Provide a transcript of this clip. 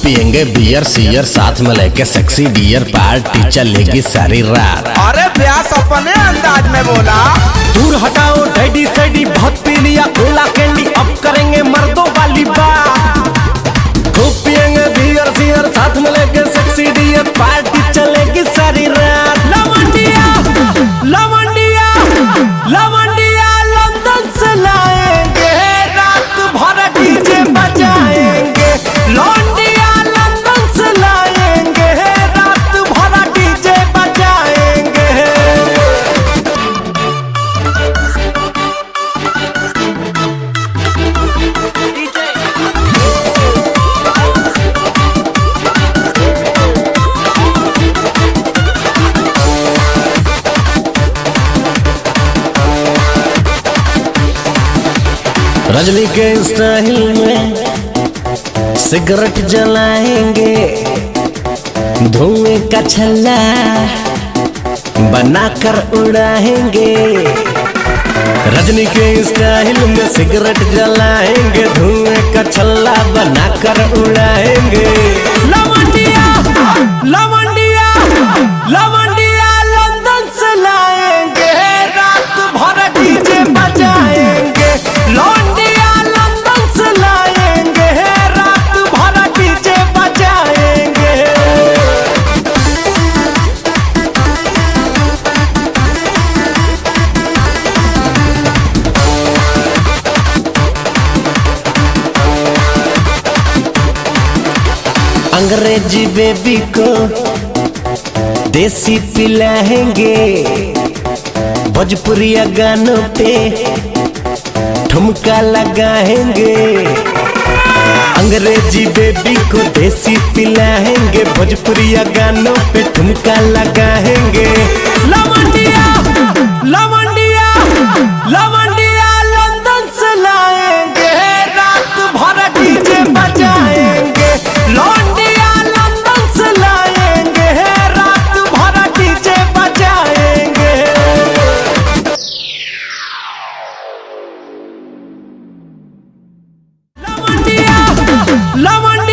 पियेंगे beer share साथ में लेके सेक्सी डियर, पार्टी चलेगी सारी रात। अरे प्यास अपने अंदाज में बोला। दूर हटाओ डैडी सैडी, बहुत पी लिया कोला कैंडी, अब करेंगे मर्दों वाली बात। खूब पियेंगे बियर सियर साथ में लेके सेक्सी डियर, पार्टी चलेगी सारी रात। लवंडिया लवंडिया लवंडिया लंदन से लाएंगे, रात भर डीजे बजाएंगे। लौंडिया लंदन से लाएंगे, रात भर डीजे बजाएंगे। रजनी के स्टाइल में सिगरेट जलाएंगे, धुएं का छल्ला बनाकर उड़ाएंगे। रजनी के स्टाइल में सिगरेट जलाएंगे, धुएं का छल्ला बनाकर उड़ाएंगे। लवंडिया लवंडिया लवंडिया लंदन से लाएंगे, रात भर डीजे बजाएंगे। लौंडिया लंदन से लाएंगे, रात भर डीजे बजाएंगे। अंग्रेजी बेबी को देसी पिलाएंगे, भोजपुरिया गानों पे ठुमका लगाएंगे। अंग्रेजी बेबी को देसी पिलाएंगे, भोजपुरिया गानों पे ठुमका लगाएंगे। लवंडिया लवंडिया लवंडिया लंदन से लाएंगे, रात भर डीजे बजाएंगे। लौंडिया लंदन से लाएंगे, रात भर डीजे बजाएंगे। लवंडिया लवंडिया